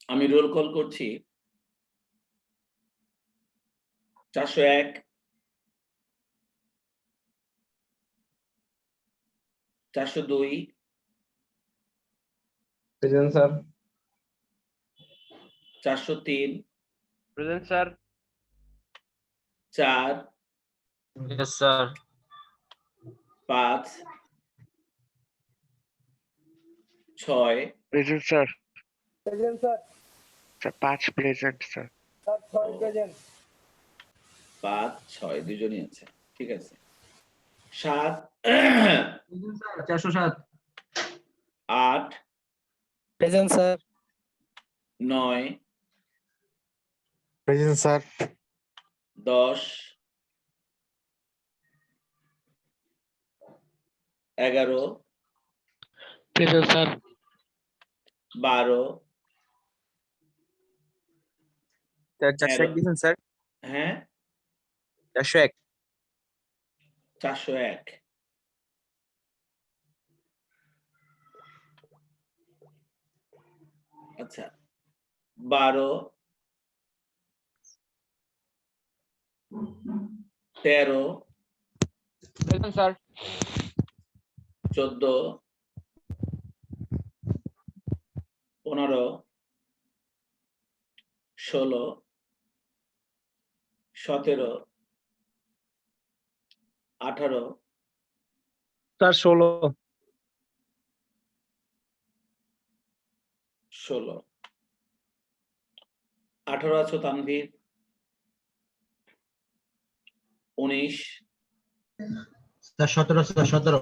আমি roll call করছি। 401, 402, present sir. 403, present sir. 4, yes sir. 5, 6, present sir. Present sir. Sir 5 present sir. Sir 6 present. 5, 6 দুজনই আছে, ঠিক আছে। 7, present sir 407। 8, present sir. 9, present sir. 10, 11, present sir. 12, sir 401 দিয়েছেন sir. হ্যাঁ 401। 401, আচ্ছা 12, 13, প্রেজেন্ট স্যার। 14, 15, 16, 17, 18, স্যার 16। 16, 18 আছো তানভীর, 19, স্যার 17 স্যার 17।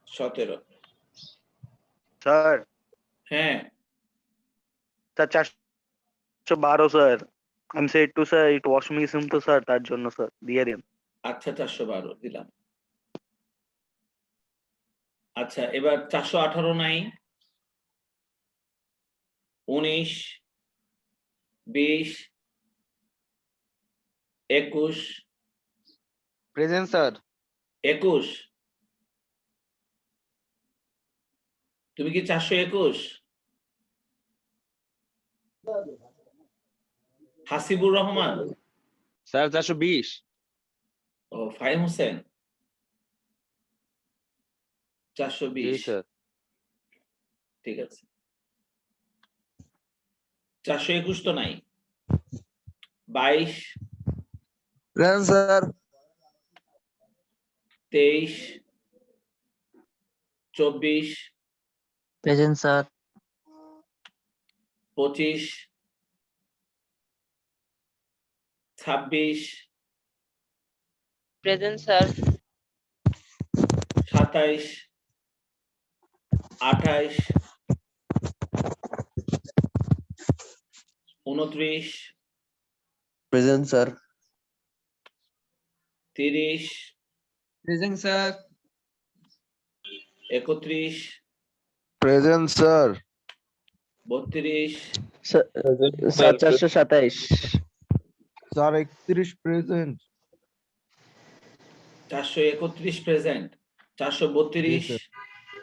17, স্যার হ্যাঁ sir 412 sir. আমি সে একটু স্যার একটু ওয়াশরুমে গেছিলাম তো স্যার, তার জন্য স্যার দিয়ে দিন। আচ্ছা 412 দিলাম। আচ্ছা এবার 418 নাই, 19, 20, 21, প্রেজেন্ট স্যার। 21, তুমি কি 421? হাসিবুর রহমান, স্যার 420। ও ফাহিম হোসেন, জি 420, স্যার। ঠিক আছে। 421 তো নাই, 22, present sir. 23, 24, present sir. 25, 26, present sir. 27, 28, 29, present sir. 30, present sir. 31, present sir. 32, sir 427। Sir 31 present. 431 present, 432,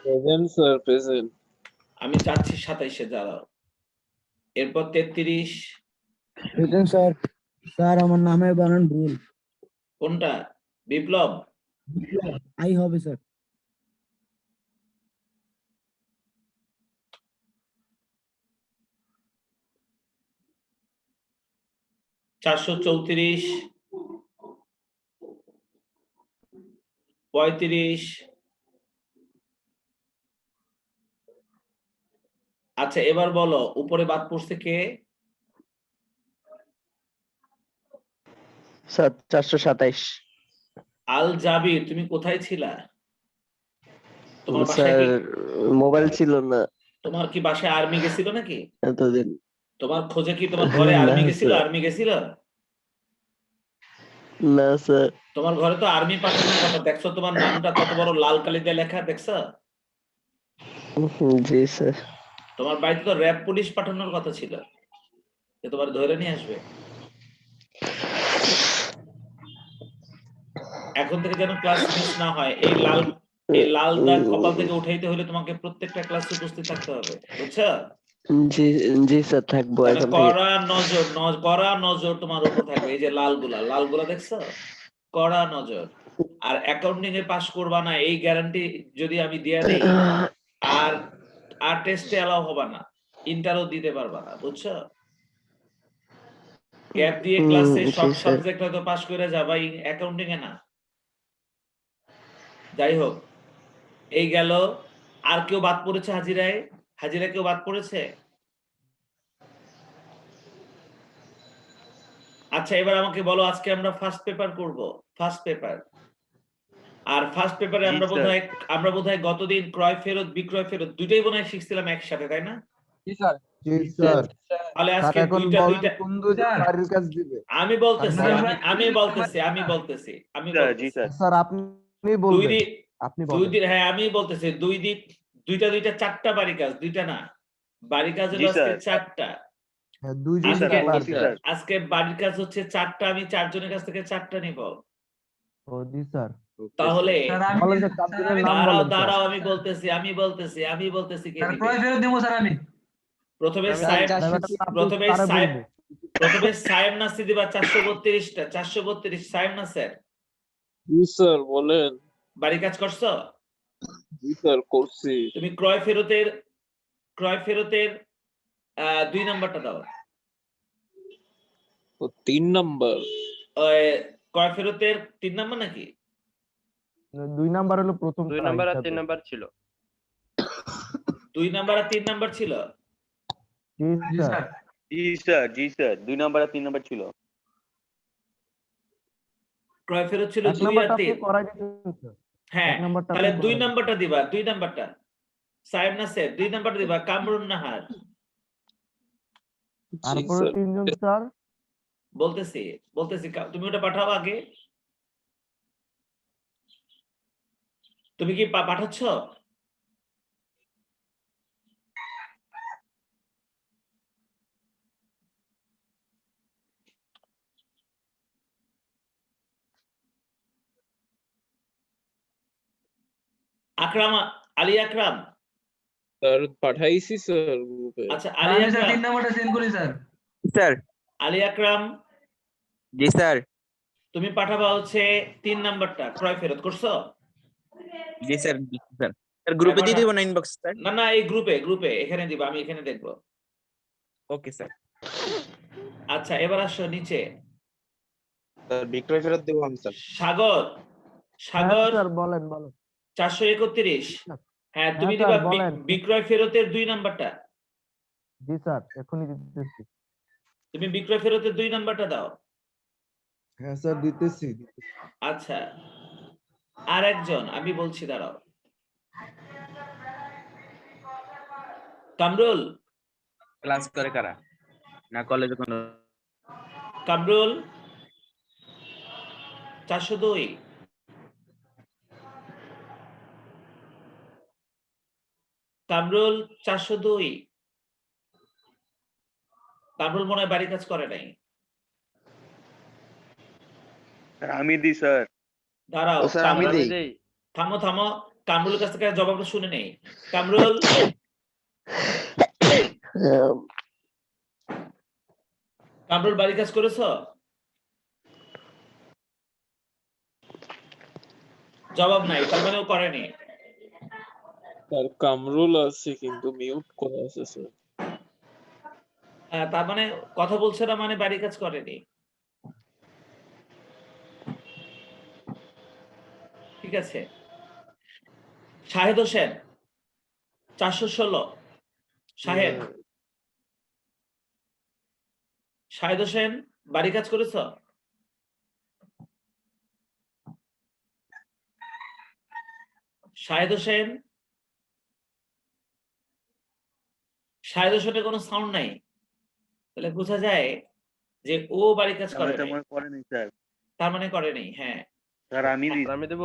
present sir. Present. আমি চাচ্ছি 27-এ দাঁড়াও। এরপর 33, প্রেজেন্ট স্যার। স্যার আমার নামের বানান ভুল। কোনটা? বিপ্লব, আই হবে স্যার। 434, 35, আচ্ছা এবার বলো উপরে বাদ পড়ছে কে? স্যার 427। আল জাবির, তুমি কোথায় ছিলা? তোমার বাসায় স্যার কি, মোবাইল ছিল না তোমার কি বাসায় আর্মি গেছিল নাকি? এতদিন। তোমার খোঁজে কি তোমার ঘরে না, আর্মি গেছিল? স্যার। আর্মি গেছিল? না স্যার। তোমার ঘরে তো আর্মি পাঠানোর কথা, দেখছো তোমার নামটা কত বড় লাল কালি দিয়ে লেখা, দেখছো? জি স্যার। তোমার বাড়িতে তো র্যাব পুলিশ পাঠানোর কথা ছিল, যে তোমার ধরে নিয়ে আসবে। এখন থেকে যেন ক্লাস মিস না হয়। এই লাল এই লাল দাগ কপাল থেকে উঠাইতে হলে তোমাকে প্রত্যেকটা ক্লাসে উপস্থিত থাকতে হবে, বুঝছো? জি জি স্যার, থাকবো তাহলে এখন থেকে। কড়া নজর তোমার উপর থাকবে। এই যে লালগুলা দেখছো, কড়া নজর। আর অ্যাকাউন্টিং এ পাস করবা না এই গ্যারান্টি যদি আমি দিয়ে দেই, আর আর টেস্টে এলাও হবে না, ইন্টারও দিতে পারবা না, বুঝছো? গ্যাপ দিয়ে ক্লাসে জি সব স্যার। সাবজেক্ট হয়তো পাস করে যাবা, অ্যাকাউন্টিং এ না। যাই হোক, এই গেল। আর কেউ বাদ পড়েছে হাজিরায় কেউ বাদ পড়েছে? আচ্ছা, এবার আমাকে বলো, আজকে আমরা ফার্স্ট পেপার করব, ফার্স্ট পেপার। আর ফার্স্ট পেপারে জি, আমরা বোধহয় গতদিন ক্রয় ফেরত বিক্রয় ফেরত দুইটাই বোধহয় শিখছিলাম একসাথে, তাই না? জি স্যার। জি স্যার। তাহলে স্যার আজকে এখন দুইটা বলেন কোন দুইটা স্যার। বাড়ির কাজ দিবে? আমি বলতেছি স্যার, আমি বলতেছি জি স্যার। স্যার আপনি দুই বলবেন, দিন আপনি দুই বলেন। দিন হ্যাঁ, আমি বলতেছি দুইটা চারটা বাড়ি কাজ, দুইটা না, বাড়ি কাজ হলো জি, আজকে স্যার। চারটা। হ্যাঁ, জি দুইজন স্যার, আজকে- দিতে বলছি পারবে। স্যার। আজকে বাড়ির কাজ হচ্ছে চারটা, আমি চারজনের কাছ থেকে চারটা নিব। ও জি স্যার। তাহলে স্যার আমি বলেন যে কাজের নাম বলেন স্যার। দাঁড়াও, আমি বলতেছি কে স্যার নিবে। ক্রয় ফেরত দেবো স্যার আমি। প্রথমে আমি সাহেব ব্যাপারটা তো আপনি প্রথমে তারা সাহেব বলবো। প্রথমে সাহেব নাসি দিবা 432টা, 432 সাহেব নাসের। জি স্যার, বলেন। বাড়ি কাজ করছো? জি স্যার, করছি। তুমি ক্রয় ফেরতের 2 নাম্বারটা দাও। ও 3 নাম্বার। ওই ক্রয় ফেরতের 3 নাম্বার নাকি? 2 নাম্বার হলো প্রথম 2 নাম্বার আর 3 নাম্বার ছিল। 2 নাম্বার আর 3 নাম্বার ছিল। জি জি স্যার। স্যার। জি স্যার 2 নাম্বার আর 3 নাম্বার ছিল। ক্রয় ফেরত ছিল এক 2 আর নাম্বারটা আপনি 3। করাই দিতেন স্যার। হ্যাঁ, এক নাম্বারটা তাহলে আপনি 2 করাই নাম্বারটা দিবা, 2 নাম্বারটা সাহেব নাসের, 2 নাম্বারটা দিবা কামরুন নাহার। তারপরে তিনজন স্যার। বলতেছি তুমি ওটা পাঠাও আগে। তুমি কি পাঠাচ্ছ? আকরাম, আলী আকরাম। স্যার পাঠাইছি স্যার গ্রুপে। আচ্ছা, স্যার, আলী আমি স্যার আকরাম, 3 নাম্বারটা সেন্ড করি স্যার। স্যার। আলী আকরাম, জি স্যার। তুমি পাঠাবা হচ্ছে 3 নাম্বারটা, ক্রয় ফেরত করছো? জি স্যার। স্যার স্যার গ্রুপে দিয়ে দিব না ইনবক্স স্যার? না এই গ্রুপে এখানে দিবা, আমি এখানে দেখবো। Okay sir. আচ্ছা, এবার আসো নিচে। স্যার বিক্রয় ফেরত দেব আমি স্যার। সাগর হ্যাঁ স্যার, বলেন 431। হ্যাঁ, তুমি হ্যাঁ স্যার, দিবা বলেন। বিক্রয় ফেরতের 2 নাম্বারটা। জি স্যার, এখনই দিতেছি। তুমি বিক্রয় ফেরতের 2 নাম্বারটা দাও। হ্যাঁ স্যার, দিতেছি। আচ্ছা, আর একজন আমি বলছি, দাঁড়াও। কামরুল, ক্লাস করে কারা? না কলেজে কোনো? কামরুল 402। কামরুল 402। কামরুল মনে হয় বাড়ি কাজ করে নাই। স্যার আমি দিই স্যার। দাঁড়াও, ও স্যার আমি কামরুল, দেই। থামো। কামরুলের কাছ থেকে জবাবটা শুনে নেই। কামরুল, কামরুল বাড়ি কাজ করেছো? জবাব নাই, তার মানে ও করেনি। স্যার কামরুল আছে কিন্তু মিউট করা আছে স্যার। তার মানে কথা বলছে না, মানে বাড়ি কাজ করেনি। ঠিক আছে। শাহেদ হোসেন 416। শাহেদ হোসেন বাড়ি কাজ করেছো? শাহেদ হোসেনের কোনো সাউন্ড নাই, তাহলে বোঝা যায় যে ও বাড়ি কাজ করে নাই, করেনি স্যার। তার মানে করেনি। হ্যাঁ, স্যার আমি দিই। স্যার আমি দেব।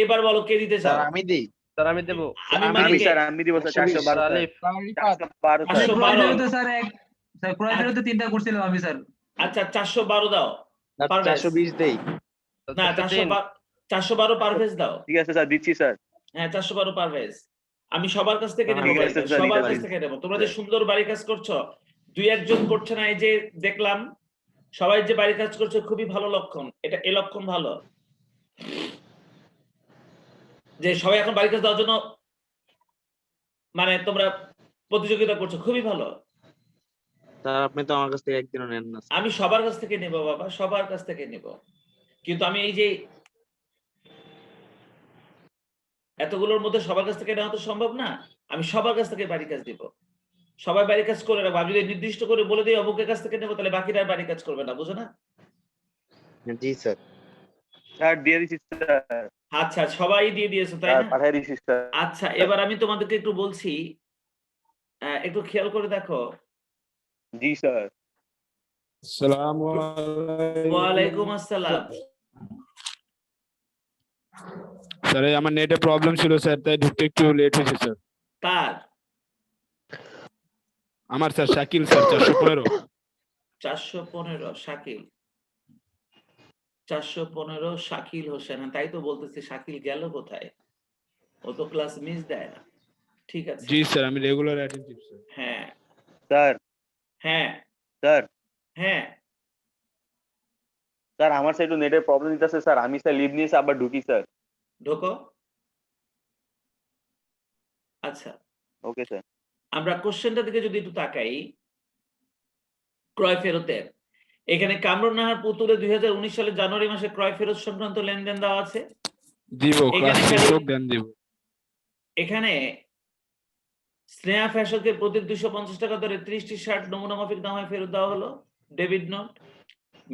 এবার বলো কে দিতে চাও? স্যার আমি দেই। স্যার আমি দেব। আমি আমি মালিককে স্যার আমি দিব স্যার 412 স্যার। আলিফ। 412 আমি স্যার। ক্রয় 412 ফেরতে স্যার স্যার ক্রয় ফেরতে 3টা করছিলাম আমি স্যার। আচ্ছা, 412 দাও। স্যার পারভেজ। 420 দেই। না, 412 পারভেজ দাও। ঠিক আছে স্যার, দিচ্ছি স্যার। হ্যাঁ 412 পারভেজ, আমি সবার কাছ থেকে নেবো ঠিক আছে বাড়ির কাজ, স্যার, সবার নিতে কাছ পারি। থেকে নেবো। তোমরা যে সুন্দর বাড়ির কাজ করছো, দুই একজন করছে না, এই যে দেখলাম সবাই যে বাড়ির কাজ করছে, খুবই ভালো লক্ষণ। এটা এ লক্ষণ ভালো যে সবাই এখন বাড়ির কাজ দেওয়ার জন্য মানে তোমরা প্রতিযোগিতা করছো, খুবই ভালো। স্যার আপনি তো আমার কাছ থেকে একদিনও নেন না স্যার। আমি সবার কাছ থেকে নেব বাবা, সবার কাছ থেকে নেব, কিন্তু আমি এই যে এতগুলোর মধ্যে সবার কাছ থেকে নেওয়া তো সম্ভব না। আমি সবার কাছ থেকে বাড়ির কাজ দিব, সবাই বাড়ির কাজ করে রাখবো। আমি যদি নির্দিষ্ট করে বলে দিই অমুকের কাছ থেকে নেবো, তাহলে বাকিরা আর বাড়ির কাজ করবে না, বুঝো না? জি স্যার। স্যার দিয়ে দিচ্ছি স্যার, আচ্ছা, সবাই দিয়ে দিয়েছো তাই স্যার না? পাঠিয়ে দিচ্ছি স্যার। আচ্ছা, এবার আমি তোমাদেরকে একটু বলছি, একটু খেয়াল করে দেখো। জি স্যার। আসসালামু ওয়ালাইকুম আসসালাম। স্যার আমার নেটে প্রবলেম ছিল স্যার, তাই ঢুকতে একটু লেট হয়েছে স্যার। কার? আমার স্যার শাকিল স্যার 415। 415 শাকিল, 415 শাকিল হোসেন। হ্যাঁ, তাই তো বলতেছি, শাকিল গেল কোথায়? ও তো ক্লাস মিস দেয় না। ঠিক আছে, জি স্যার, আমি রেগুলার অ্যাটেন্টিভ স্যার। হ্যাঁ স্যার হ্যাঁ স্যার হ্যাঁ, স্যার আমার সাথে একটু নেটের প্রবলেম দিতেছে স্যার, আমি স্যার লিভ নিয়েছি, আবার ঢুকি স্যার। ঢোকো। আচ্ছা, ওকে স্যার। আমরা কোশ্চেনটা দিকে যদি একটু তাকাই, ক্রয় ফেরতের, এখানে কামরুন নাহার পুতুলে 2019 সালের জানুয়ারি মাসে ক্রয় ফেরত সংক্রান্ত লেনদেন দেওয়া আছে। দিব ক্লাস এখানে শেষ খালি- হোক দেন দিব। এখানে স্নেহা ফ্যাশনকে প্রতি 250 টাকা দরে 30টি শার্ট নমুনা মাফিক দামে ফেরত দেওয়া হলো, ডেবিট নোট।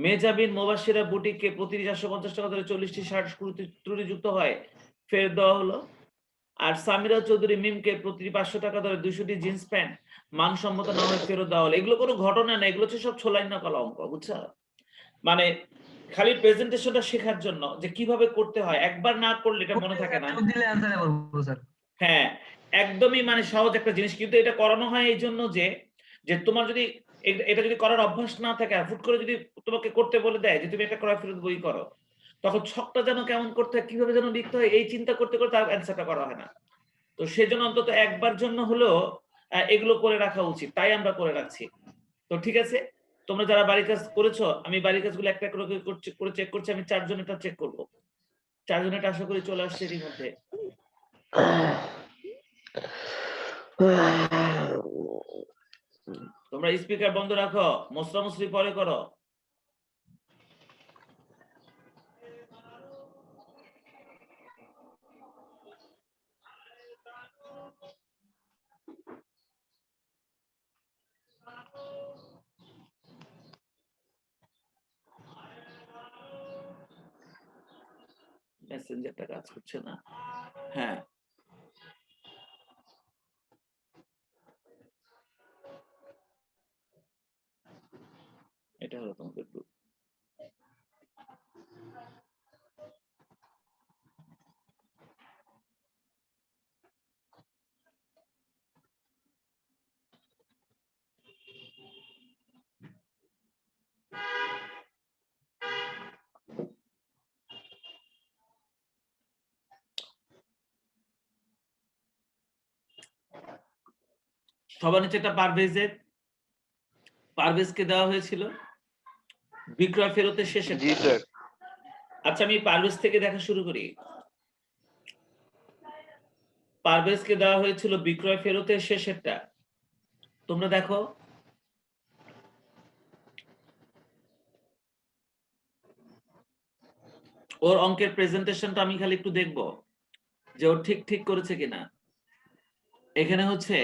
মেজাবিন মোবাশিরা বুটিককে প্রতি 450 টাকা দরে 40টি শার্ট ত্রুটিযুক্ত হয় ফেরত দেওয়া হলো। আর সামিরা চৌধুরী মিমকে প্রতি 500 টাকা দরে 200টি জিন্স প্যান্ট মানসম্মত না হয়ে ফেরত দেওয়া হলো। এগুলো কোনো ঘটনা না, এগুলো হচ্ছে সব ছোলাই না কলা অঙ্ক, বুঝছো? মানে খালি প্রেজেন্টেশনটা শেখার জন্য যে কিভাবে করতে হয়, একবার না করলে এটা মনে থাকে না। দিলে অ্যানসারে বলবো স্যার। হ্যাঁ, একদমই মানে সহজ একটা জিনিস, কিন্তু এটা করানো হয় এই জন্য যে যে তোমার যদি এটা যদি করার অভ্যাস না থাকে, আর হুট করে যদি তোমাকে করতে বলে দেয় যে তুমি একটা ক্রয় ফেরত বই করো, তখন ছকটা যেন কেমন করতে হয়, কিভাবে যেন লিখতে হয়, এই চিন্তা করতে করতে অ্যান্সারটা করা হয় না। তো সেজন্য অন্তত একবার জন্য হলেও এগুলো করে রাখা উচিত, তাই আমরা করে রাখছি। তো ঠিক আছে, তোমরা যারা বাড়ির কাজ করেছো, আমি বাড়ির কাজগুলো একটা করে চেক করছি। আমি 4 জনেরটা চেক করব, 4 জনেরটা আশা করি চলে আসছে এরই মধ্যে। তোমরা স্পিকার বন্ধ রাখো, মুসরামুসরি পরে করো। মেসেঞ্জারটা কাজ করছে না। হ্যাঁ, এটা হলো তোমাদের গ্রুপ। সবার নিচে একটা পারভেজকে দেওয়া হয়েছিল বিক্রয় ফেরতের শেষে। জি স্যার। আচ্ছা, আমি পারভেজ থেকে দেখা শুরু করি। পারভেজকে দেওয়া হয়েছিল বিক্রয় ফেরতের শেষেরটা। তোমরা দেখো, ওর অঙ্কের প্রেজেন্টেশনটা আমি খালি একটু দেখবো যে ও ঠিক করেছে কিনা। এখানে হচ্ছে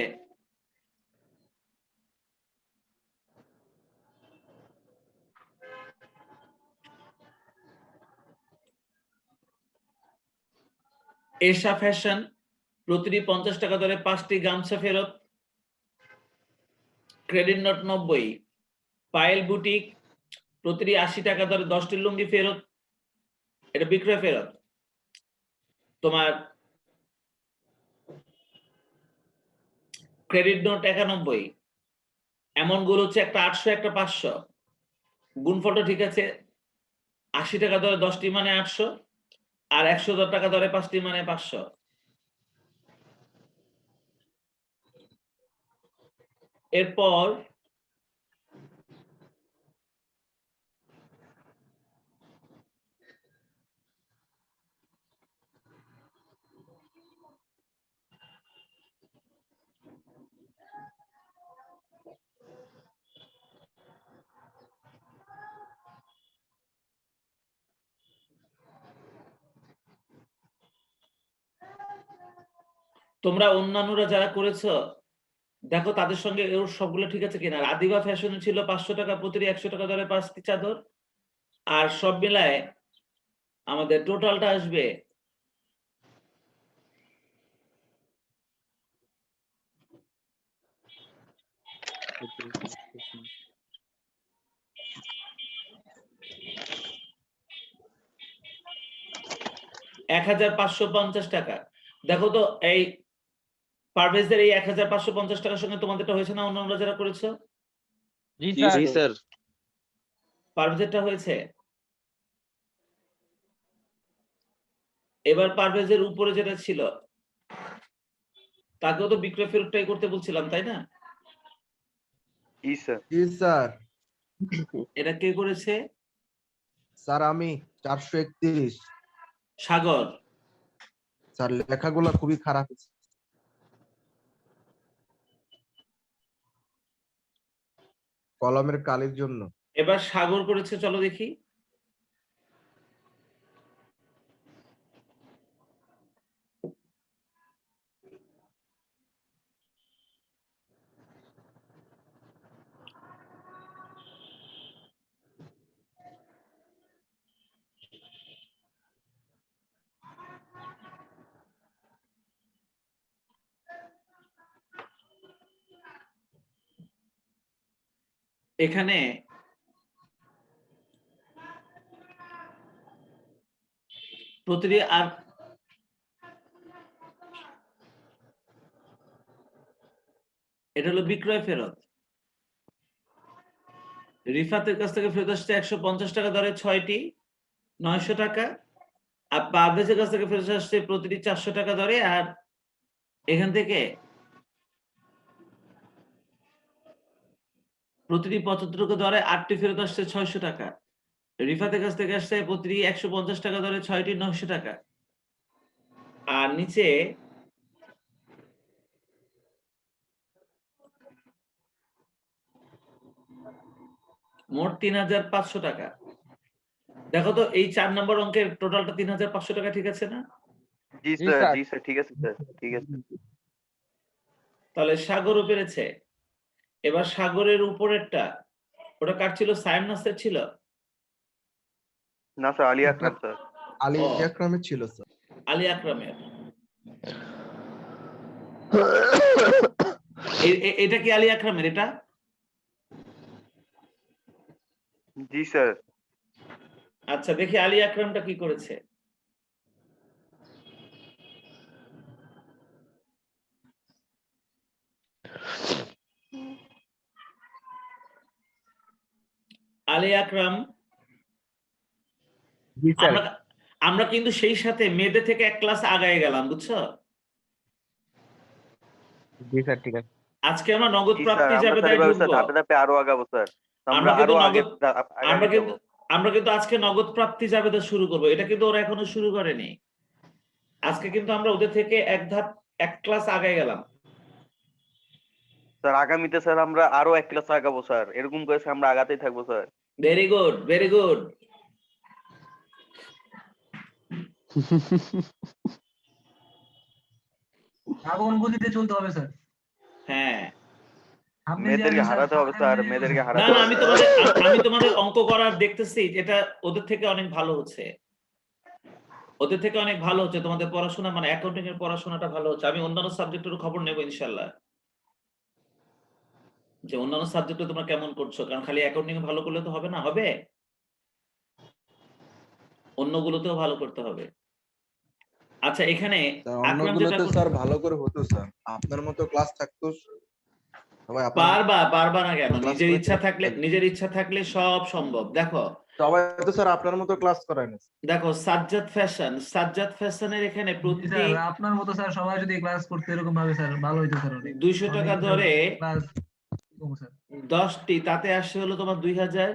এশা ফ্যাশন প্রতিটি 50 টাকা দরে 5টি গামছা ফেরত, ক্রেডিট নোট 90। পায়েল বুটিক প্রতিটি 80 টাকা দরে 10টি লুঙ্গি ফেরত, এটা বিক্রয় ফেরত। তোমার ক্রেডিট নোট 91। এমন গুলো হচ্ছে একটা 800 একটা 500, গুণফলটা ঠিক আছে। 80 টাকা দরে 10টি মানে 800, আর 110 টাকা দরে 5টি মানে 500। এরপর তোমরা অন্যান্যরা যারা করেছো দেখো তাদের সঙ্গে ওর সবগুলো ঠিক আছে কিনা। আদিবা ফ্যাশনে ছিল 500 টাকা প্রতিটি 100 টাকা দরে 5টি চাদর, আর সব মিলায় আমাদের টোটালটা আসবে 1550 টাকা। দেখো তো এই পারভেজদের এই 1550 টাকার সঙ্গে তোমাদেরটা হয়েছে না অন্যান্য যারা করেছো? জি জি স্যার স্যার পারভেজেরটা হয়েছে। এবার পারভেজের উপরে যেটা ছিল তাকেও তো বিক্রয় ফেরতটাই করতে বলছিলাম, তাই না? জি স্যার। জি স্যার। এটা কে করেছে? স্যার আমি 431। সাগর। স্যার লেখাগুলো খুবই খারাপ হয়েছে। কলমের কালির জন্য। এবার সাগর করেছে, চলো দেখি। এখানে প্রতিটি আর এটা হলো বিক্রয় ফেরত। রিফাতের কাছ থেকে ফেরত আসছে 150 টাকা দরে 6টি 900 টাকা, আর পারভেজের কাছ থেকে ফেরত আসছে প্রতিটি 400 টাকা দরে, আর এখান থেকে প্রতিটি 75 টাকা দরে 8টি ফেরত আসছে 600 টাকা। রিফাতের কাছ থেকে আসছে প্রতিটি 150 টাকা দরে 6টি 900 টাকা, আর নিচে মোট 3500 টাকা। দেখো তো এই 4 নম্বর অঙ্কের টোটালটা 3500 টাকা, ঠিক আছে না? জি জি স্যার, স্যার। জি স্যার, ঠিক আছে স্যার, ঠিক আছে। তাহলে সাগরও পেরেছে। এবার সাগরের উপরেরটা ওটা কার ছিল? সাইম নাসের ছিল? না স্যার, আলী আকরাম স্যার। আলী ও। আকরামের ছিল স্যার। আলী আকরামের। এটা কি আলী আকরামের? এটা জি স্যার। আচ্ছা, দেখি আলী আকরামটা কি করেছে। আলী আকরাম, জি স্যার আমরা আমরা কিন্তু সেই সাথে মেয়েদের থেকে এক ক্লাস আগায় গেলাম, বুঝছো? জি স্যার ঠিক আছে আজকে আমরা নগদ জি স্যার, প্রাপ্তি আমরা স্যার জাবেদায় এভাবে স্যার ঢুকবো। ধাপে ধাপে আরো আগাবো স্যার। আমরা আমরা কিন্তু আরো আগে নগদ আগে আমরা যাবো। কিন্তু আমরা কিন্তু আজকে নগদ প্রাপ্তি জাবেদা শুরু করব। এটা কিন্তু ওরা এখনো শুরু করেনি। আজকে কিন্তু আমরা ওদের থেকে এক ক্লাস আগায় গেলাম। স্যার আগামীতে স্যার আমরা আরো এক ক্লাস আগাবো স্যার, এরকম করে স্যার আমরা আগাতেই থাকবো sir. Very good, very good. আগুন গতিতে চলতে হবে স্যার। হ্যাঁ, আপনি যে মেয়েদেরকে আমি স্যার, হারাতে হবে স্যার, মেয়েদেরকে না হারাতে না, হবে। আমি তোমাদের অঙ্ক করার দেখতেছি, এটা ওদের থেকে অনেক ভালো হচ্ছে। ওদের থেকে অনেক ভালো হচ্ছে তোমাদের পড়াশোনা, মানে অ্যাকাউন্টিং এর পড়াশোনাটা ভালো হচ্ছে। আমি অন্যান্য সাবজেক্টের খবর নেব ইনশাআল্লাহ, যে অন্যান্য সাবজেক্টে তোমরা কেমন করছো। কারণ খালি অ্যাকাউন্টিং ভালো করলে তো হবে না, হবে অন্যগুলোতেও ভালো করতে হবে। আচ্ছা, এখানে আকরাম যেটা অন্যগুলোতে স্যার ভালো করে হতো স্যার, আপনার মতো ক্লাস থাকতো সবাই। পারবা না কেন? ক্লাস নিজের করে ইচ্ছা থাকলে সব সম্ভব। দেখো সবাই তো স্যার আপনার মতো ক্লাস করায় না। দেখো সাজ্জাদ ফ্যাশনের এখানে জি প্রতিটি স্যার, আপনার মতো স্যার সবাই যদি ক্লাস করতে এরকম ভাবে স্যার, ভালো হইতো স্যার। অনেক 200 টাকা অনেক ধরে ক্লাস স্যার 10টি, তাতে আসছে হলো তোমার 2000।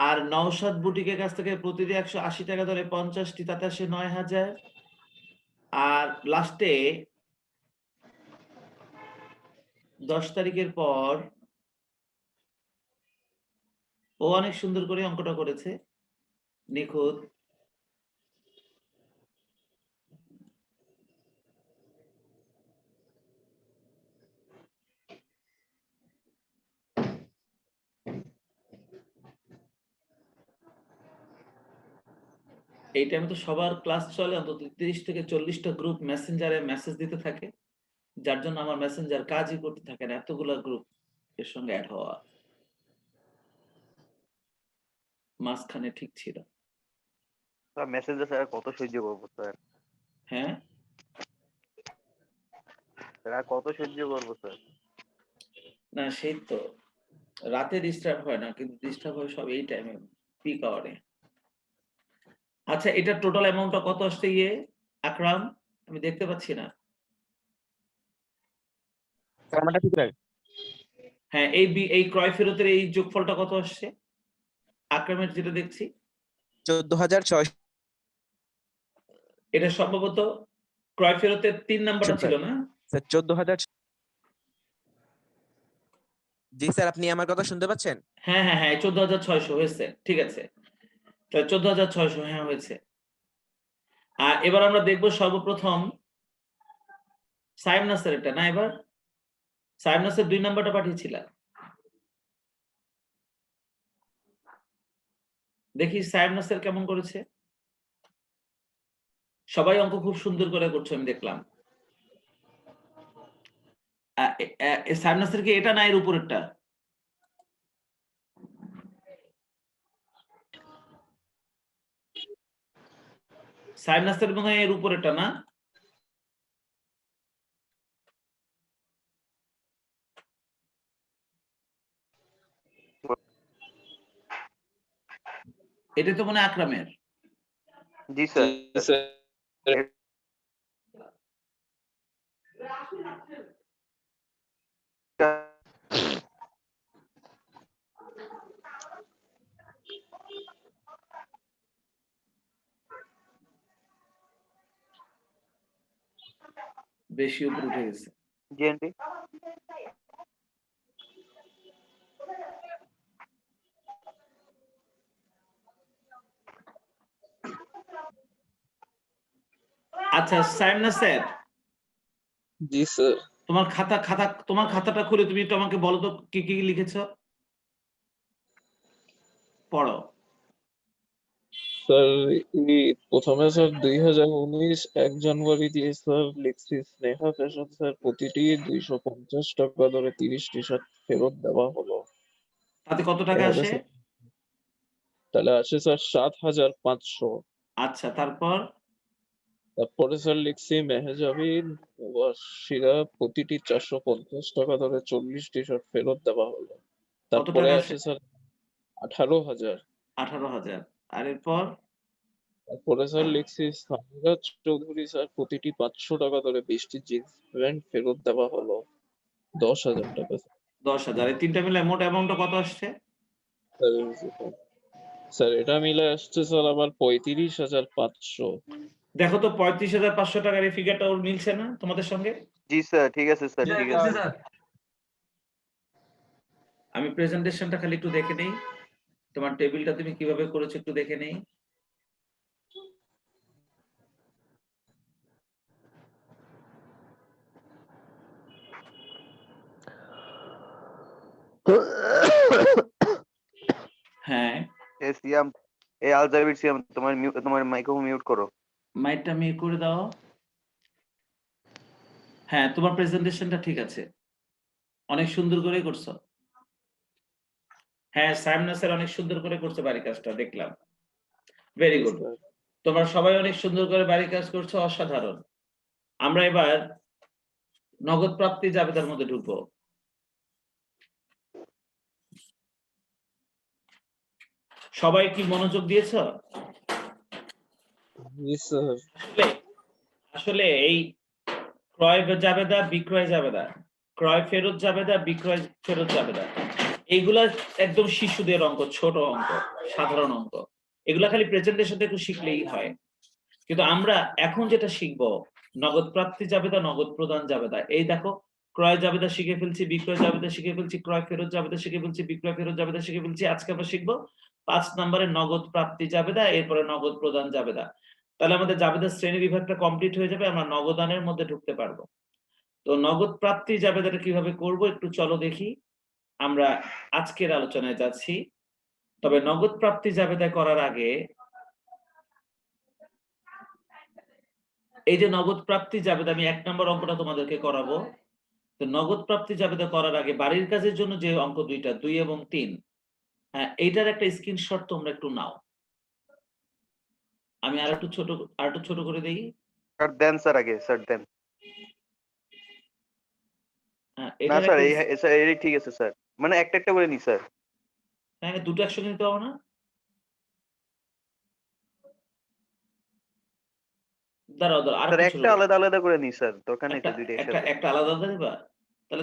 আর নওশাদ বুটিকের কাছ থেকে প্রতিদিন 180 টাকা ধরে 50টি, তাতে আসে 9000। আর লাস্টে 10 তারিখের পর ও অনেক সুন্দর করে অঙ্কটা করেছে, নিখুঁত। এই টাইমে তো সবার ক্লাস চলে, অন্তত 30 থেকে 40টা গ্রুপ মেসেঞ্জারে মেসেজ দিতে থাকে, যার জন্য আমার মেসেঞ্জার কাজই করতে থাকে না, এতগুলা গ্রুপ এর সঙ্গে অ্যাড হওয়া। মাঝখানে ঠিক ছিল। স্যার মেসেঞ্জার স্যার কত সহ্য করবো স্যার? হ্যাঁ, স্যার আর কত সহ্য করবো স্যার? না সেই তো, রাতে ডিস্টার্ব হয় না, কিন্তু ডিস্টার্ব হয় সব এই টাইমে, পিক আওয়ারে। আচ্ছা, এটা টোটাল অ্যামাউন্টটা কত আসছে আকরাম? আমি দেখতে পাচ্ছি না। স্যার আমারটা ঠিক রাখ। হ্যাঁ, এই ক্রয় ফেরতের এই যোগফলটা কত আসছে আকরামের, যেটা দেখছি? 14,600 এটা সম্ভবত ক্রয় ফেরতের 3 নাম্বারটা ছিল না? স্যার 14,000। জি স্যার, আপনি আমার কথা শুনতে পাচ্ছেন? হ্যাঁ হ্যাঁ হ্যাঁ, 14,600 হয়েছে, ঠিক আছে। তাহলে 14,600, হ্যাঁ হয়েছে। আর এবার আমরা দেখব সর্বপ্রথম সাইম নাসের এটা না, এবার সাইম নাসের 2 নাম্বারটা পাঠিয়েছিলাম, দেখি সাইম নাসের কেমন করেছে। সবাই অঙ্ক খুব সুন্দর করে করছে, আমি দেখলাম। সাইম নাসের কি এটা না এর উপরেরটা? সাইম নাসের মনে হয় এর উপরেরটা না? এটা তো মনে হয় আকরামের। জি স্যার। জি স্যার। বেশি উপরে উঠে গেছে। জি আন্টি। আচ্ছা সাইম নাসের, জি স্যার। তোমার খাতাটা খুলে তুমি একটু আমাকে বলো তো কি কি লিখেছো, পড়ো। স্যার এই প্রথমে স্যার 2019 1 জানুয়ারি দিয়ে স্যার লিখছি স্নেহা ফ্যাশন স্যার প্রতিটি 250 টাকা ধরে 30 টি শার্ট ফেরত দেওয়া হলো। তাতে কত টাকা এভাবে আসে? স্যার তাহলে আসে স্যার 7,500। আচ্ছা, তারপর? তারপরে স্যার লিখছি মেহজাবিন ওয়াশিরা প্রতিটি 450 টাকা ধরে 40 টি শার্ট ফেরত দেওয়া হলো। কত তারপরে টাকা আসে? আসে স্যার 18,000। 18,000। আর এরপর? তারপরে স্যার লিখছি সামিরা চৌধুরী স্যার প্রতিটি 500 টাকা ধরে 20টি জিন্স প্যান্ট ফেরত দেওয়া হলো 10,000 টাকা। 10,000। এই তিনটা মিলে মোট অ্যামাউন্টটা কত আসছে? স্যার এটা মিলে আসছে স্যার আবার 35,500। দেখো তো 35,500 টাকার এই ফিগারটা ওর মিলছে না তোমাদের সঙ্গে? জি স্যার, ঠিক আছে স্যার, ঠিক আছে। স্যার আমি প্রেজেন্টেশনটা খালি একটু দেখে নেই, তোমার টেবিলটা তুমি কিভাবে করেছো একটু দেখে নেই। হ্যাঁ, সিয়াম, আলজাবির সিয়াম, তোমার মাইক্রোফোন মিউট করো। মাইকটা মিউট করে দাও। হ্যাঁ, তোমার প্রেজেন্টেশনটা ঠিক আছে, অনেক সুন্দর করে করছো। হ্যাঁ, সাইম নাসের অনেক সুন্দর করে করছে বাড়ির কাজটা, দেখলাম। ভেরি গুড, তোমরা সবাই অনেক সুন্দর করে বাড়ির কাজ করছো, অসাধারণ। আমরা এবার নগদ প্রাপ্তি জাবেদার মধ্যে ঢুকবো। সবাই কি মনোযোগ দিয়েছ? জি স্যার। আসলে এই ক্রয় জাবেদা বিক্রয় জাবেদা, ক্রয় ফেরত জাবেদা, বিক্রয় ফেরত জাবেদা, এইগুলা একদম শিশুদের অঙ্ক, ছোট অঙ্ক, সাধারণ অঙ্ক। এগুলা খালি প্রেজেন্টেশনটা একটু শিখলেই হয়। কিন্তু আমরা এখন যেটা শিখবো, নগদ প্রাপ্তি জাবেদা, নগদ প্রদান জাবেদা। এই দেখো, ক্রয় জাবেদা শিখে ফেলছি, বিক্রয় জাবেদা শিখে ফেলছি, ক্রয় ফেরত জাবেদা শিখে ফেলছি, বিক্রয় ফেরত জাবেদা শিখে ফেলছি। আজকে আমরা শিখবো 5 নম্বরে নগদ প্রাপ্তি জাবেদা, এরপরে নগদ প্রদান জাবেদা। তাহলে আমাদের জাবেদার শ্রেণী বিভাগটা কমপ্লিট হয়ে যাবে, আমরা নগদানের মধ্যে ঢুকতে পারবো। তো নগদ প্রাপ্তি জাবেদাটা কিভাবে করব একটু চলো দেখি। আমরা আজকের আলোচনায় যাচ্ছি। তবে নগদ প্রাপ্তি জাবেদা করার আগে, এই যে নগদ প্রাপ্তি জাবেদা, আমি 1 নম্বর অঙ্কটা তোমাদেরকে করাবো। তো নগদ প্রাপ্তি জাবেদা করার আগে বাড়ির কাজের জন্য যে অঙ্ক দুইটা, 2 এবং 3, হ্যাঁ, এইটার একটা স্ক্রিনশট তোমরা একটু নাও। আমি আরেকটু ছোট করে দেই। স্যার দেন স্যার, আগে স্যার দেন। হ্যাঁ, না এটার স্যার, একটা, এই স্যার এই ঠিক আছে স্যার, মানে একটা একটা করে নি স্যার। হ্যাঁ, দুটো একসঙ্গে নিতে হবে না? দাঁড়াও, স্যার আরেকটু ছোট একটা আলাদা আলাদা করে নি স্যার, দরকার নেই একটা স্যার দুইটা একটা একসাথে। একটা আলাদা আলাদা দিবা?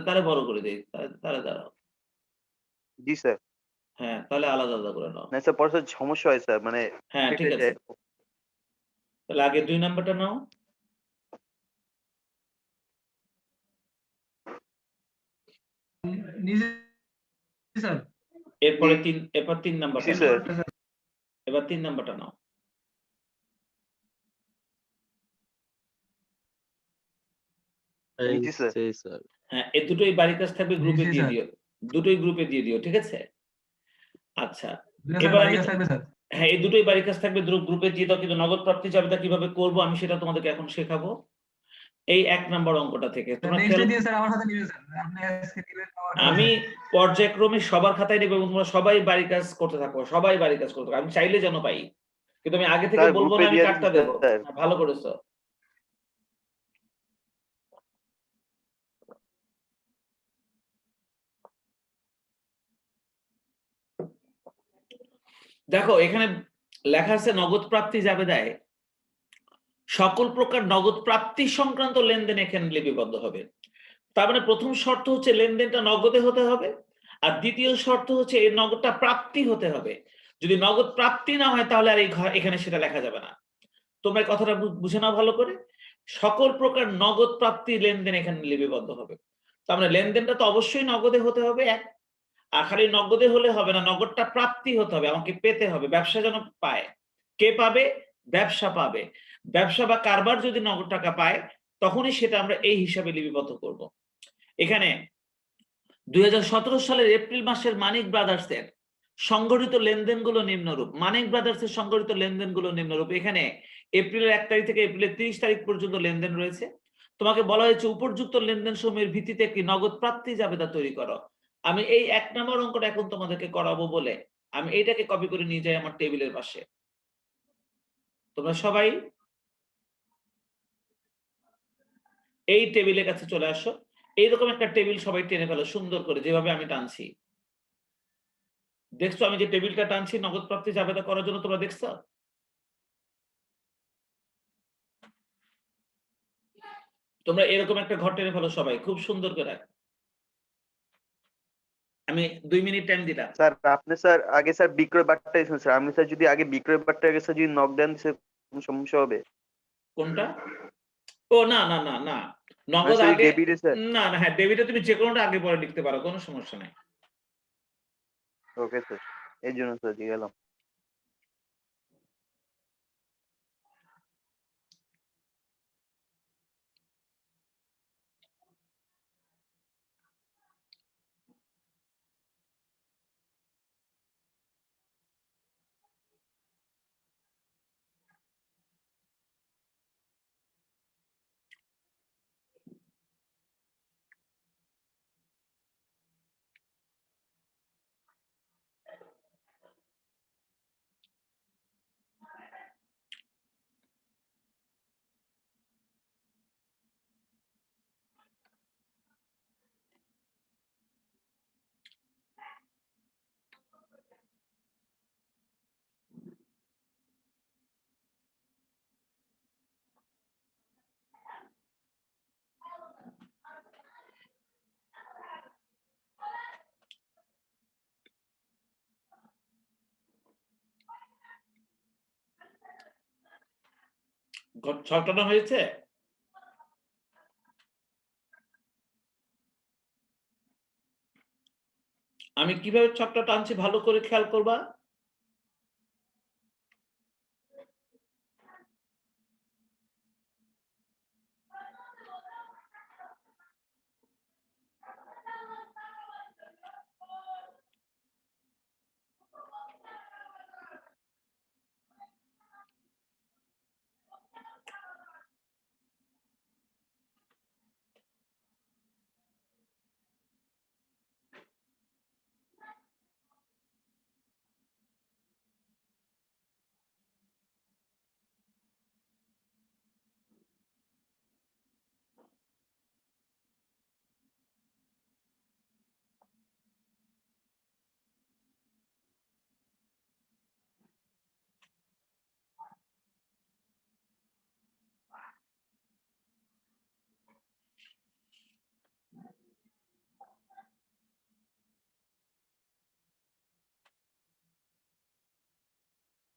তাহলে বড় করে দেই। তাহলে দাঁড়াও। জি স্যার। হ্যাঁ, তাহলে আলাদা আলাদা করে নাও। না স্যার, পরে স্যার সমস্যা হয় স্যার, মানে হ্যাঁ, ঠিক কেটে আছে। যায়। তাহলে আগে 2 নাম্বারটা নাও। নিজে স্যার। এরপরে 3 নাম্বারটা জি নাও। স্যার। এবার 3 নাম্বারটা নাও। জি স্যার। হ্যাঁ, এই দুটোই বাড়ির কাজ থাকবে, গ্রুপে জি দিয়ে স্যার। দিও। দুটোই গ্রুপে দিয়ে দিও, ঠিক আছে? আচ্ছা। স্যার এবার বাড়ির আমি, কাজ থাকবে স্যার। হ্যাঁ, এই দুটোই বাড়ির কাজ থাকবে, গ্রুপে দিয়ে দাও। কিন্তু নগদ প্রাপ্তি জাবেদা কিভাবে করব আমি সেটা তোমাদেরকে এখন শেখাবো। এই 1 নম্বর অঙ্কটা থেকে তোমরা নেক্সট খেয়াল, দিন স্যার আমার সাথে নিবে স্যার। আপনি আজকে দিবেন আমার সাথে আমি স্যার। পর্যায়ক্রমে সবার খাতায় নেব এবং তোমরা সবাই বাড়ির কাজ করতে থাকো, সবাই বাড়ির কাজ করতে থাকো। আমি চাইলে যেন পাই, কিন্তু আমি আগে থেকে স্যার বলবো গ্রুপে না আমি দিয়ে দিন কাটটা দেবো। স্যার। হ্যাঁ, ভালো করেছো। দেখো এখানে লেখা আছে নগদ প্রাপ্তি জাবেদায় সকল প্রকার নগদ প্রাপ্তি সংক্রান্ত লেনদেন এখানে লিপিবদ্ধ হবে। তার মানে প্রথম শর্ত হচ্ছে লেনদেনটা নগদে হতে হবে, আর দ্বিতীয় শর্ত হচ্ছে এই নগদটা প্রাপ্তি হতে হবে। যদি নগদ প্রাপ্তি না হয় তাহলে আর এখানে সেটা লেখা যাবে না। তোমরা এই কথাটা বুঝে নাও ভালো করে। সকল প্রকার নগদ প্রাপ্তি লেনদেন এখানে লিপিবদ্ধ হবে। তার মানে লেনদেনটা তো অবশ্যই নগদে হতে হবে, এক। আর খালি নগদে হলে হবে না, নগদটা প্রাপ্তি হতে হবে, আমাকে পেতে হবে, ব্যবসা যেন পায়। কে পাবে? ব্যবসা পাবে। ব্যবসা বা কারবার যদি নগদ টাকা পায়, তখনই সেটা আমরা এই হিসাবে লিপিবদ্ধ করব। এখানে 2017 সালের এপ্রিল মাসের মানিক ব্রাদার্সের সংগঠিত লেনদেনগুলো নিম্নরূপ। মানিক ব্রাদার্সের সংগঠিত লেনদেনগুলো নিম্নরূপ। এখানে এপ্রিলের 1 তারিখ থেকে এপ্রিলের 30 তারিখ পর্যন্ত লেনদেন রয়েছে। তোমাকে বলা হয়েছে উপর্যুক্ত লেনদেন সমূহের ভিত্তিতে একটি নগদ প্রাপ্তি জাবেদা তৈরি করো। আমি এই 1 নম্বর অঙ্কটা এখন তোমাদেরকে করাবো বলে আমি এইটাকে কপি করে নিয়ে যাই আমার টেবিলের পাশে। তোমরা সবাই এই টেবিলের কাছে চলে আসো। এইরকম একটা টেবিল সবাই টেনে ফেলো সুন্দর করে, যেভাবে আমি টানছি। দেখছো আমি যে টেবিলটা টানছি নগদ প্রাপ্তি জাবেদা করার জন্য, তোমরা দেখছো? তোমরা এরকম একটা ঘর টেনে ফেলো সবাই খুব সুন্দর করে। আমি 2 মিনিট টাইম দিলাম। স্যার আপনি স্যার আগে স্যার বিক্রয় বাট্টা দিয়েছেন স্যার, আমি স্যার যদি আগে বিক্রয় বাট্টা আগে স্যার যদি নক দেন স্যার কোনো সমস্যা হবে? কোনটা? ও না না না না, মানে নগদ স্যার আগে। ডেবিটে স্যার। না না, হ্যাঁ, ডেবিটে তুমি যে কোনোটা আগে পরে লিখতে পারো, কোনো সমস্যা নাই। ওকে স্যার, এই জন্য স্যার দিয়ে গেলাম। ছক টানা হয়েছে? আমি কিভাবে ছকটা টানছি ভালো করে খেয়াল করবা।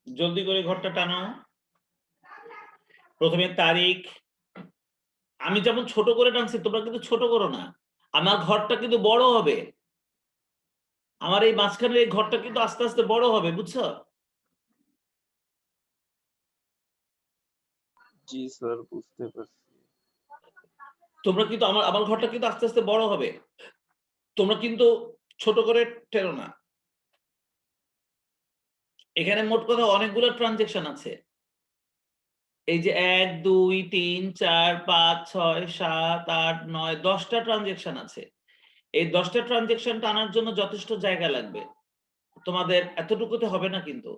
জলদি করে ঘরটা টানো। প্রথমে তারিখ, আমি যেমন ছোট করে টানছি তোমরা কিন্তু ছোট করো না। আমার ঘরটা কিন্তু বড় হবে, আমার এই মাঝখানের এই ঘরটা কিন্তু আস্তে আস্তে বড় হবে, বুঝছো? জি স্যার, বুঝতে পারছি। তোমরা কিন্তু আমার আমার ঘরটা কিন্তু আস্তে আস্তে বড় হবে, তোমরা কিন্তু ছোট করে টেরো না। এখানে মোট কথা অনেকগুলো ট্রানজেকশন আছে। এই যে 1 2 3 4 5 6 7 8 9 10টা ট্রানজেকশন আছে। এই 10টা ট্রানজেকশন টানার জন্য যথেষ্ট জায়গা লাগবে, তোমাদের এতটুকুতে হবে না কিন্তু।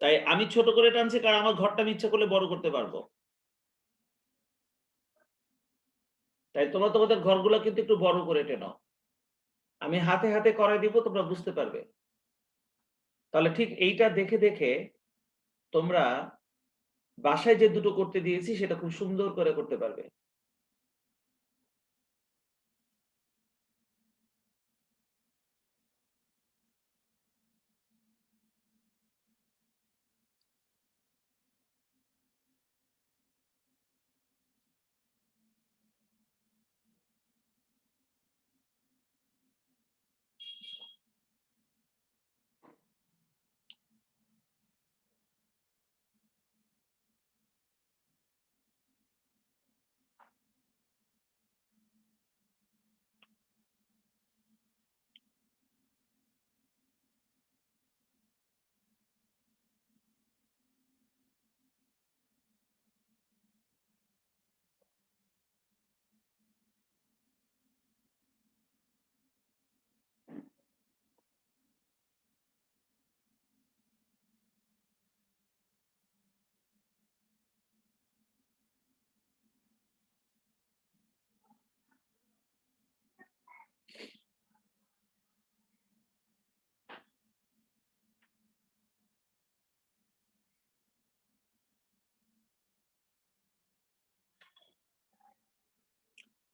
তাই আমি ছোট করে টানছি কারণ আমার ঘরটা আমি ইচ্ছা করলে বড় করতে পারবো। তাই তোমরা তোমাদের ঘরগুলো কিন্তু একটু বড় করে টেনো। আমি হাতে হাতে করাই দিব, তোমরা বুঝতে পারবে। তাহলে ঠিক এইটা দেখে দেখে তোমরা বাসায় যে দুটো করতে দিয়েছি সেটা খুব সুন্দর করে করতে পারবে।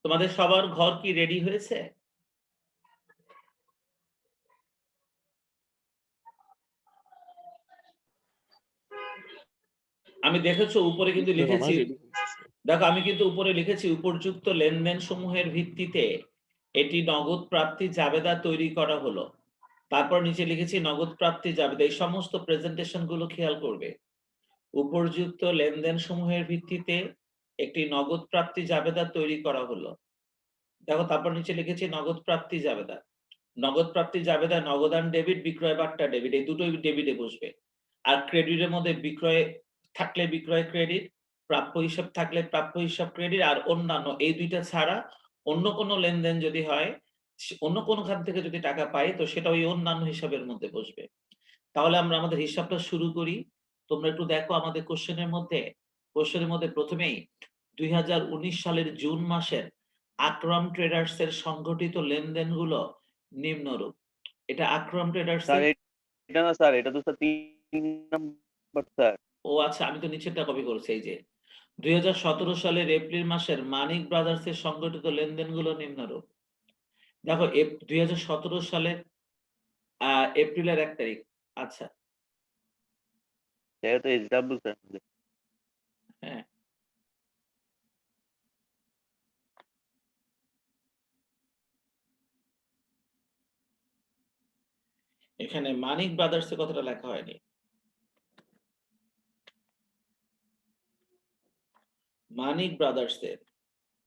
তোমাদের সবার ঘর কি রেডি হয়েছে? আমি দেখেছো উপরে কিন্তু স্যার, আমার লিখেছি, রেডি হয়েছে স্যার। দেখো আমি কিন্তু উপরে লিখেছি উপর্যুক্ত লেনদেন সমূহের ভিত্তিতে এটি নগদ প্রাপ্তি জাবেদা তৈরি করা হলো। তারপর নিচে লিখেছি নগদ প্রাপ্তি জাবেদা। এই সমস্ত প্রেজেন্টেশন গুলো খেয়াল করবে। উপর্যুক্ত লেনদেন সমূহের ভিত্তিতে একটি নগদ প্রাপ্তি জাবেদা তৈরি করা হলো। দেখো তারপর নিচে লিখেছি নগদ প্রাপ্তি জাবেদা। নগদ প্রাপ্তি জাবেদা নগদান ডেবিট, বিক্রয় বার্তা ডেবিট, এই দুটোই ডেবিটে বসবে। আর ক্রেডিটের মধ্যে বিক্রয় থাকলে বিক্রয় ক্রেডিট, প্রাপ্য হিসাব থাকলে প্রাপ্য হিসাব ক্রেডিট, আর অন্যান্য এই দুইটা ছাড়া অন্য কোনো লেনদেন যদি হয়, অন্য কোনো খাত থেকে যদি টাকা পাই তো সেটা ওই অন্যান্য হিসাবের মধ্যে বসবে। তাহলে আমরা আমাদের হিসাবটা শুরু করি। তোমরা একটু দেখো আমাদের কোশ্চেনের মধ্যে প্রথমেই 2019 সালের জুন মাসের আকরাম ট্রেডার্স এর সংগঠিত লেনদেনগুলো নিম্নরূপ। এটা আকরাম ট্রেডার্স স্যার এটা না স্যার, এটা তো স্যার 3 নাম্বার স্যার। ও আচ্ছা, আমি তো নিচেরটা কপি করেছি। এই যে 2017 সালের এপ্রিল মাসের মানিক ব্রাদার্স এর সংগঠিত লেনদেনগুলো নিম্নরূপ। দেখো 2017 সালের এপ্রিলের 1 তারিখ। আচ্ছা, এটা তো এসডব্লিউ স্যার। এখানে মানিক ব্রাদার্স এর কথাটা লেখা হয়নি। মানিক ব্রাদার্স এর